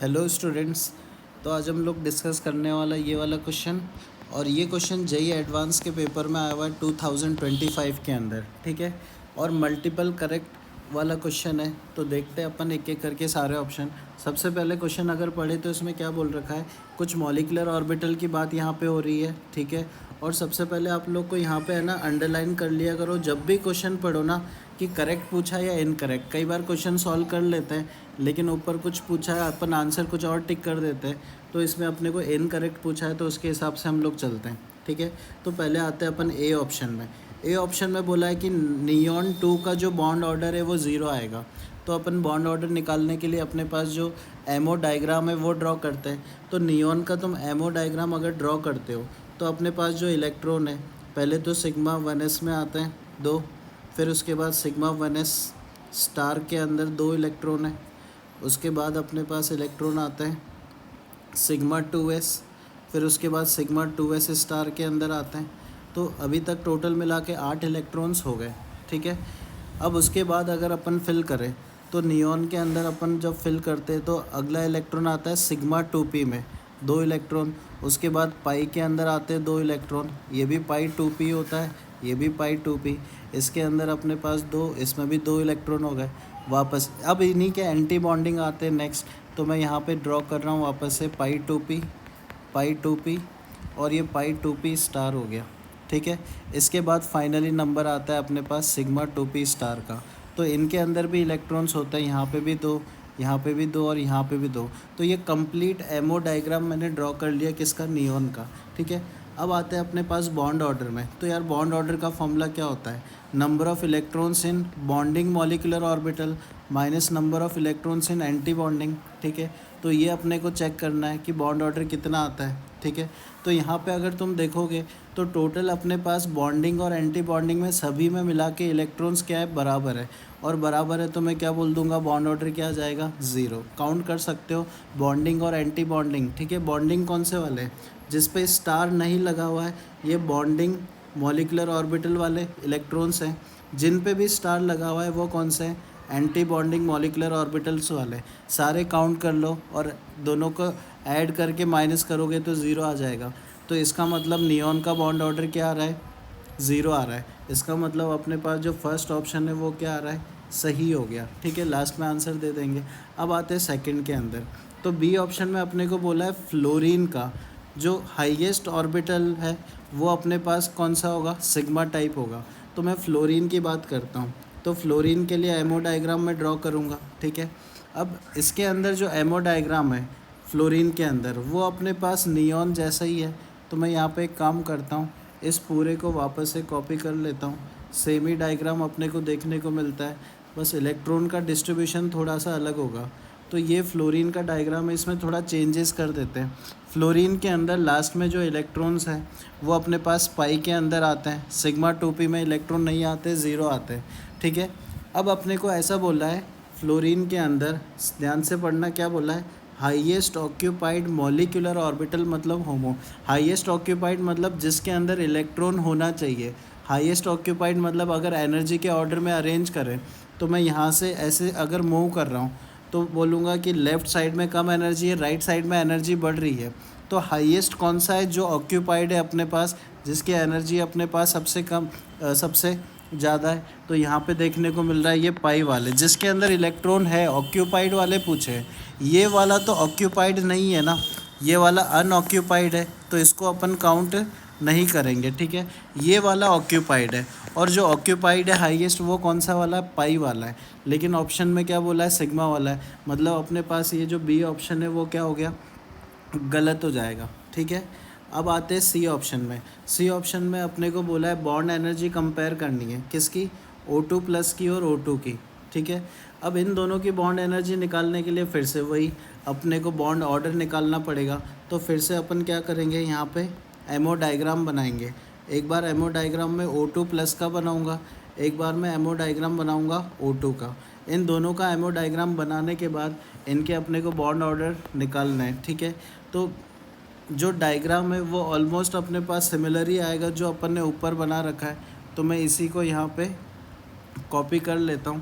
Hello students. तो आज हम लोग डिस्कस करने वाला ये वाला क्वेश्चन, और ये क्वेश्चन जेईई एडवांस के पेपर में आया हुआ है 2025 के अंदर, ठीक है। और मल्टीपल करेक्ट वाला क्वेश्चन है। तो देखते हैं अपन एक एक करके सारे ऑप्शन। सबसे पहले क्वेश्चन अगर पढ़े तो इसमें क्या बोल रखा है, कुछ मॉलिक्यूलर ऑर्बिटल की बात यहाँ पे हो रही है, ठीक है। और सबसे पहले आप लोग को यहाँ पे है ना अंडरलाइन कर लिया करो जब भी क्वेश्चन पढ़ो ना, कि करेक्ट पूछा या इनकरेक्ट। कई बार क्वेश्चन सॉल्व कर लेते हैं लेकिन ऊपर कुछ पूछा है, अपन आंसर कुछ और टिक कर देते हैं, तो इसमें अपने को इनकरेक्ट पूछा है तो उसके हिसाब से हम लोग चलते हैं, ठीक है। तो पहले आते हैं अपन ए ऑप्शन में। ए ऑप्शन में बोला है कि नियॉन 2 का जो बॉन्ड ऑर्डर है वो 0 आएगा। तो अपन बॉन्ड ऑर्डर निकालने के लिए अपने पास जो एमओ डायग्राम है वो ड्रॉ करते हैं। तो नियॉन का तुम एमओ डायग्राम अगर ड्रॉ करते हो तो अपने पास जो इलेक्ट्रॉन है, पहले तो सिग्मा 1s में आते हैं 2, फिर उसके बाद सिग्मा 1s स्टार के अंदर 2 इलेक्ट्रॉन है। उसके बाद अपने पास इलेक्ट्रॉन आते हैं सिग्मा 2s, फिर उसके बाद सिग्मा 2s स्टार के अंदर आते हैं। तो अभी तक टोटल मिला के 8 इलेक्ट्रॉन्स हो गए, ठीक है। अब उसके बाद अगर अपन फिल करें तो नियॉन के अंदर अपन जब फिल करते हैं तो अगला इलेक्ट्रॉन आता है सिग्मा 2p में 2 इलेक्ट्रॉन। उसके बाद पाई के अंदर आते हैं 2 इलेक्ट्रॉन, ये भी पाई 2p होता है, ये भी पाई 2p। इसके अंदर अपने पास 2, इसमें भी 2 इलेक्ट्रॉन हो गए वापस। अब इन्हीं के एंटी बॉन्डिंग आते हैं नेक्स्ट। तो मैं यहाँ पे ड्रॉ कर रहा हूँ वापस से पाई 2p और ये पाई 2p स्टार हो गया, ठीक है। इसके बाद फाइनली नंबर आता है अपने पास सिग्मा 2p स्टार का। तो इनके अंदर भी इलेक्ट्रॉन्स होते हैं, यहाँ पे भी 2, यहाँ पे भी 2 और यहाँ पे भी 2। तो ये कंप्लीट एमओ डायग्राम मैंने ड्रॉ कर लिया किसका, नियॉन का, ठीक है। अब आते हैं अपने पास बॉन्ड ऑर्डर में। तो यार बॉन्ड ऑर्डर का फॉर्मूला क्या होता है, number of electrons in bonding molecular orbital minus number of electrons in anti bonding, ठीक है। तो ये अपने को चेक करना है कि बॉन्ड ऑर्डर कितना आता है, ठीक है। तो यहाँ पे अगर तुम देखोगे तो टोटल अपने पास बॉन्डिंग और एंटी बॉन्डिंग में सभी में मिला के इलेक्ट्रॉन्स क्या है, बराबर है। और बराबर है तो मैं क्या बोल दूंगा, बॉन्ड ऑर्डर क्या आ जाएगा, 0। काउंट कर सकते हो बॉन्डिंग और एंटी बॉन्डिंग, ठीक है। बॉन्डिंग कौन से वाले हैं, जिस पे स्टार नहीं लगा हुआ है, ये बॉन्डिंग मॉलिक्यूलर ऑर्बिटल वाले इलेक्ट्रॉन्स हैं। जिन पे भी स्टार लगा हुआ है वो कौन से हैं, एंटी बॉन्डिंग मॉलिक्यूलर ऑर्बिटल्स वाले। सारे काउंट कर लो और दोनों को ऐड करके माइनस करोगे तो 0 आ जाएगा। तो इसका मतलब नियॉन का बॉन्ड ऑर्डर क्या आ रहा है, 0 आ रहा है। इसका मतलब अपने पास जो फर्स्ट ऑप्शन है वो क्या आ रहा है, सही हो गया, ठीक है। लास्ट में आंसर दे देंगे। अब आते हैं सेकंड के अंदर। तो बी ऑप्शन में अपने को बोला है फ्लोरीन का जो हाईएस्ट ऑर्बिटल है वो अपने पास कौन सा होगा, सिग्मा टाइप होगा। तो मैं फ्लोरीन की बात करता हूँ। तो फ्लोरीन के लिए एमओ डायग्राम में ड्रॉ करूँगा, ठीक है। अब इसके अंदर जो एमओ डायग्राम है फ्लोरीन के अंदर वो अपने पास नियॉन जैसा ही है। तो मैं यहाँ पे एक काम करता हूँ, इस पूरे को वापस से कॉपी कर लेता हूँ। सेम ही डायग्राम अपने को देखने को मिलता है, बस इलेक्ट्रॉन का डिस्ट्रीब्यूशन थोड़ा सा अलग होगा। तो ये फ्लोरीन का डायग्राम है, इसमें थोड़ा चेंजेस कर देते हैं। फ्लोरीन के अंदर लास्ट में जो इलेक्ट्रॉन्स हैं वो अपने पास पाई के अंदर आते हैं, सिग्मा 2p में इलेक्ट्रॉन नहीं आते, 0 आते हैं, ठीक है। अब अपने को ऐसा बोला है फ्लोरीन के अंदर, ध्यान से पढ़ना क्या बोला है, हाईएस्ट ऑक्यूपाइड मॉलिक्यूलर ऑर्बिटल मतलब होमो। हाईएस्ट ऑक्यूपाइड मतलब जिसके अंदर इलेक्ट्रॉन होना चाहिए। हाईएस्ट ऑक्यूपाइड मतलब अगर एनर्जी के ऑर्डर में अरेंज करें तो मैं यहाँ से ऐसे अगर मूव कर रहा हूँ तो बोलूँगा कि लेफ़्ट साइड में कम एनर्जी है, राइट साइड में एनर्जी बढ़ रही है। तो हाईएस्ट कौन सा है, जो ऑक्यूपाइड है अपने पास, जिसकी एनर्जी अपने पास सबसे कम सबसे ज़्यादा है। तो यहाँ पे देखने को मिल रहा है ये पाई वाले, जिसके अंदर इलेक्ट्रॉन है, ऑक्यूपाइड वाले पूछे। ये वाला तो ऑक्यूपाइड नहीं है ना, ये वाला अनऑक्यूपाइड है, तो इसको अपन काउंट नहीं करेंगे, ठीक है। ये वाला ऑक्यूपाइड है, और जो ऑक्यूपाइड है हाईएस्ट वो कौन सा वाला, पाई वाला है। लेकिन ऑप्शन में क्या बोला है, सिग्मा वाला है। मतलब अपने पास ये जो बी ऑप्शन है वो क्या हो गया, गलत हो जाएगा, ठीक है। अब आते हैं सी ऑप्शन में। सी ऑप्शन में अपने को बोला है बॉन्ड एनर्जी कंपेयर करनी है, किसकी, O2 प्लस की और O2 की, ठीक है। अब इन दोनों की बॉन्ड एनर्जी निकालने के लिए फिर से वही अपने को बॉन्ड ऑर्डर निकालना पड़ेगा। तो फिर से अपन क्या करेंगे, यहाँ पे एमओ डायग्राम बनाएंगे। एक बार एमओ डायग्राम में O2 प्लस का बनाऊँगा, एक बार मैं एमओ डायग्राम बनाऊँगा O2 का। इन दोनों का एमओ डायग्राम बनाने के बाद इनके अपने को बॉन्ड ऑर्डर निकालना है, ठीक है। तो जो डायग्राम है वो ऑलमोस्ट अपने पास सिमिलर ही आएगा जो अपन ने ऊपर बना रखा है। तो मैं इसी को यहाँ पे कॉपी कर लेता हूँ,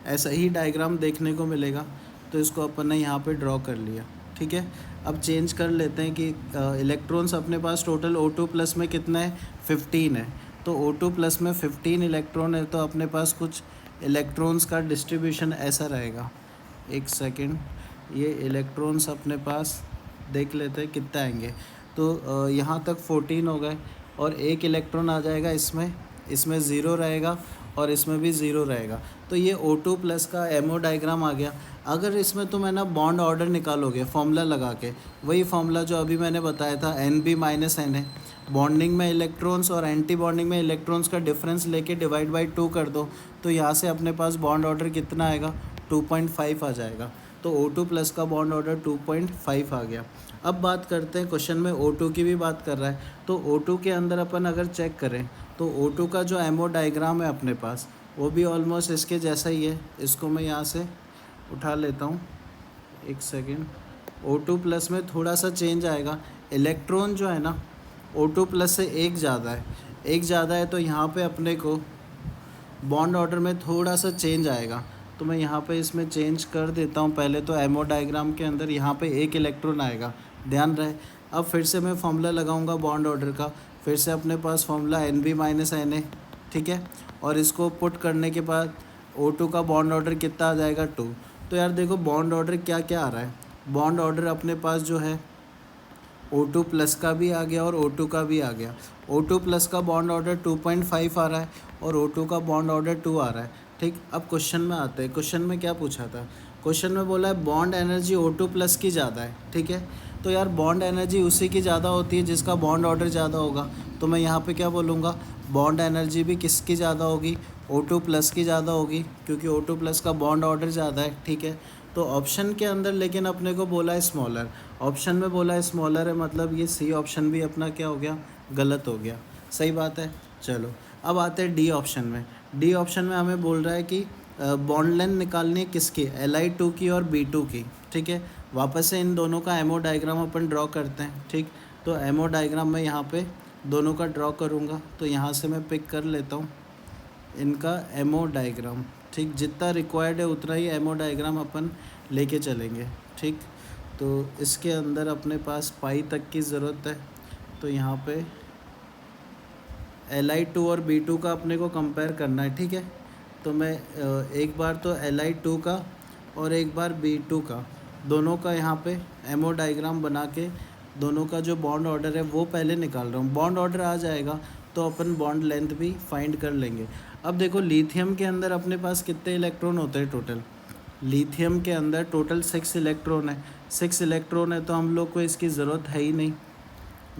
ऐसा ही डायग्राम देखने को मिलेगा। तो इसको अपन ने यहाँ पे ड्रॉ कर लिया। ठीक है। अब चेंज कर लेते हैं कि इलेक्ट्रॉन्स अपने पास टोटल O2 प्लस में कितना है, 15 है। तो O2 प्लस में 15 इलेक्ट्रॉन है, तो अपने पास कुछ इलेक्ट्रॉन्स का डिस्ट्रीब्यूशन ऐसा रहेगा। एक सेकेंड, ये इलेक्ट्रॉन्स अपने पास देख लेते हैं कितना आएंगे। तो यहाँ तक 14 हो गए और एक इलेक्ट्रॉन आ जाएगा इसमें 0 रहेगा और इसमें भी 0 रहेगा। तो ये O2 प्लस का एमओ डायग्राम आ गया। अगर इसमें तुम है ना बॉन्ड ऑर्डर निकालोगे फॉर्मूला लगा के, वही फॉर्मूला जो अभी मैंने बताया था Nb-N है, बॉन्डिंग में इलेक्ट्रॉन्स और एंटी बॉन्डिंग में इलेक्ट्रॉन्स का डिफरेंस लेके डिवाइड बाई 2 कर दो, तो यहाँ से अपने पास बॉन्ड ऑर्डर कितना आएगा, 2.5 आ जाएगा। तो O2 प्लस का बॉन्ड ऑर्डर 2.5 आ गया। अब बात करते हैं, क्वेश्चन में O2 की भी बात कर रहा है, तो O2 के अंदर अपन अगर चेक करें तो O2 का जो एमओ डायग्राम है अपने पास वो भी ऑलमोस्ट इसके जैसा ही है। इसको मैं यहाँ से उठा लेता हूँ, एक सेकेंड। O2 प्लस में थोड़ा सा चेंज आएगा, इलेक्ट्रॉन जो है ना O2 प्लस से एक ज़्यादा है, तो यहाँ पे अपने को बॉन्ड ऑर्डर में थोड़ा सा चेंज आएगा। तो मैं यहाँ पे इसमें चेंज कर देता हूँ। पहले तो एमओ डायग्राम के अंदर यहाँ पे एक इलेक्ट्रॉन आएगा, ध्यान रहे। अब फिर से मैं फॉर्मूला लगाऊंगा बॉन्ड ऑर्डर का, फिर से अपने पास फॉर्मूला Nb-Na, ठीक है। और इसको पुट करने के बाद O2 का बॉन्ड ऑर्डर कितना आ जाएगा, 2। तो यार देखो बॉन्ड ऑर्डर क्या क्या आ रहा है, बॉन्ड ऑर्डर अपने पास जो है O2 प्लस का भी आ गया और O2 का भी आ गया। O2 प्लस का बॉन्ड ऑर्डर 2.5 आ रहा है और O2 का बॉन्ड ऑर्डर 2 आ रहा है, ठीक। अब क्वेश्चन में आते हैं, क्वेश्चन में क्या पूछा था, क्वेश्चन में बोला है बॉन्ड एनर्जी O2 प्लस की ज़्यादा है, ठीक है। तो यार बॉन्ड एनर्जी उसी की ज़्यादा होती है जिसका बॉन्ड ऑर्डर ज़्यादा होगा। तो मैं यहाँ पे क्या बोलूँगा, बॉन्ड एनर्जी भी किसकी ज़्यादा होगी, O2 प्लस की ज़्यादा होगी, क्योंकि O2 प्लस का बॉन्ड ऑर्डर ज़्यादा है, ठीक है। तो ऑप्शन के अंदर लेकिन अपने को बोला है स्मॉलर, ऑप्शन में बोला है स्मॉलर है, मतलब ये सी ऑप्शन भी अपना क्या हो गया, गलत हो गया। सही बात है। चलो अब आते हैं डी ऑप्शन में। डी ऑप्शन में हमें बोल रहा है कि बॉन्ड लेंथ निकालनी है किसकी, Li2 की और B2 की, ठीक है। वापस से इन दोनों का एमओ डायग्राम अपन ड्रॉ करते हैं, ठीक। तो एमओ डायग्राम मैं यहाँ पे दोनों का ड्रॉ करूँगा, तो यहाँ से मैं पिक कर लेता हूँ इनका एमओ डायग्राम, ठीक। जितना रिक्वायर्ड है उतना ही एमओ डायग्राम अपन लेके चलेंगे, ठीक। तो इसके अंदर अपने पास पाई तक की ज़रूरत है, तो यहाँ पे Li2 और B2 का अपने को कंपेयर करना है, ठीक है। तो मैं एक बार तो Li2 का और एक बार B2 का, दोनों का यहाँ पे एमओ डायग्राम बना के दोनों का जो बॉन्ड ऑर्डर है वो पहले निकाल रहा हूँ। बॉन्ड ऑर्डर आ जाएगा तो अपन बॉन्ड लेंथ भी फाइंड कर लेंगे। अब देखो लिथियम के अंदर अपने पास कितने इलेक्ट्रॉन होते हैं टोटल, लिथियम के अंदर टोटल 6 इलेक्ट्रॉन है। 6 इलेक्ट्रॉन है तो हम लोग को इसकी ज़रूरत है ही नहीं,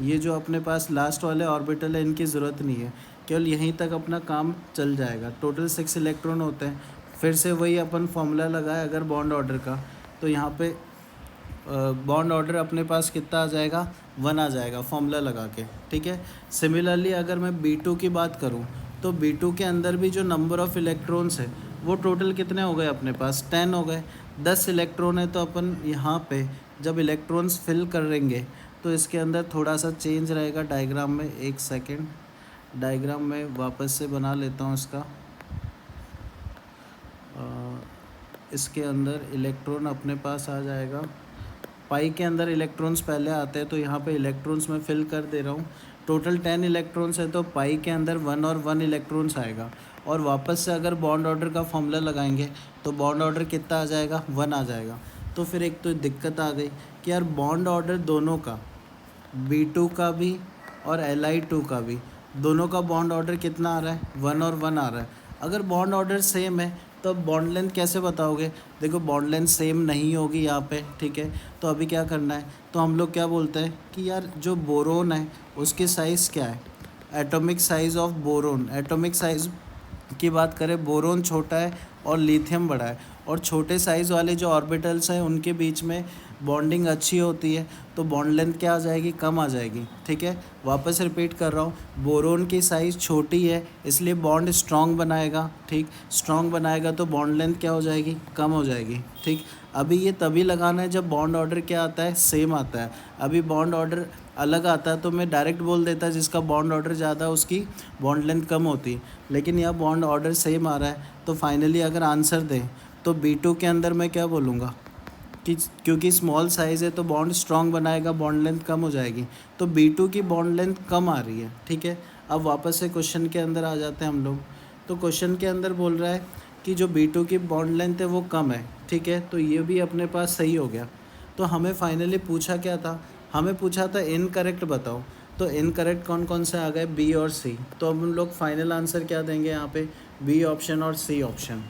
ये जो अपने पास लास्ट वाले ऑर्बिटल है इनकी ज़रूरत नहीं है, केवल यहीं तक अपना काम चल जाएगा। टोटल 6 इलेक्ट्रॉन होते हैं। फिर से वही अपन फॉर्मूला लगाए अगर बॉन्ड ऑर्डर का, तो यहाँ पे बॉन्ड ऑर्डर अपने पास कितना आ जाएगा, 1 आ जाएगा फॉर्मूला लगा के, ठीक है। सिमिलरली अगर मैं B2 की बात करूँ तो B2 के अंदर भी जो नंबर ऑफ़ इलेक्ट्रॉन्स है वो टोटल कितने हो गए अपने पास, 10 हो गए। 10 इलेक्ट्रॉन है तो अपन यहाँ पे जब इलेक्ट्रॉन्स फिल करेंगे तो इसके अंदर थोड़ा सा चेंज रहेगा डायग्राम में। एक सेकेंड, डायग्राम में वापस से बना लेता हूँ इसका। इसके अंदर इलेक्ट्रॉन अपने पास आ जाएगा, पाई के अंदर इलेक्ट्रॉन्स पहले आते हैं तो यहाँ पे इलेक्ट्रॉन्स में फिल कर दे रहा हूँ। टोटल 10 इलेक्ट्रॉन्स है तो पाई के अंदर 1 और 1 इलेक्ट्रॉन्स आएगा। और वापस से अगर बॉन्ड ऑर्डर का फॉर्मूला लगाएंगे तो बॉन्ड ऑर्डर कितना आ जाएगा, 1 आ जाएगा। तो फिर एक तो दिक्कत आ गई कि यार बॉन्ड ऑर्डर दोनों का, B2 का भी और Li2 का भी, दोनों का बॉन्ड ऑर्डर कितना आ रहा है, 1 और 1 आ रहा है। अगर बॉन्ड ऑर्डर सेम है तो बॉन्ड लेंथ कैसे बताओगे, देखो बॉन्ड लेंथ सेम नहीं होगी यहाँ पे, ठीक है। तो अभी क्या करना है, तो हम लोग क्या बोलते हैं कि यार जो बोरोन है उसकी साइज़ क्या है, atomic size of boron. Atomic size की बात करें, बोरोन छोटा है और लिथियम बड़ा है, और छोटे साइज़ वाले जो ऑर्बिटल्स हैं उनके बीच में बॉन्डिंग अच्छी होती है, तो बॉन्ड लेंथ क्या आ जाएगी, कम आ जाएगी, ठीक है। वापस रिपीट कर रहा हूँ, बोरोन की साइज़ छोटी है इसलिए बॉन्ड स्ट्रॉन्ग बनाएगा, ठीक। स्ट्रॉन्ग बनाएगा तो बॉन्ड लेंथ क्या हो जाएगी, कम हो जाएगी, ठीक। अभी ये तभी लगाना है जब बॉन्ड ऑर्डर क्या आता है, सेम आता है। अभी बॉन्ड ऑर्डर अलग आता है तो मैं डायरेक्ट बोल देता जिसका बॉन्ड ऑर्डर ज़्यादा उसकी बॉन्ड लेंथ कम होती, लेकिन यह बॉन्ड ऑर्डर सेम आ रहा है। तो फाइनली अगर आंसर दें तो B2 के अंदर मैं क्या बोलूँगा, कि क्योंकि स्मॉल साइज़ है तो बॉन्ड स्ट्रॉन्ग बनाएगा, बॉन्ड लेंथ कम हो जाएगी, तो B2 की बॉन्ड लेंथ कम आ रही है। ठीक है, अब वापस से क्वेश्चन के अंदर आ जाते हैं हम लोग। तो क्वेश्चन के अंदर बोल रहा है कि जो B2 की बॉन्ड लेंथ है वो कम है। ठीक है, तो ये भी अपने पास सही हो गया। तो हमें फाइनली पूछा क्या था, हमें पूछा था इनकरेक्ट बताओ। तो इनकरेक्ट कौन कौन से आ गए, बी और सी। तो अब हम लोग फाइनल आंसर क्या देंगे यहाँ पे, बी ऑप्शन और सी ऑप्शन।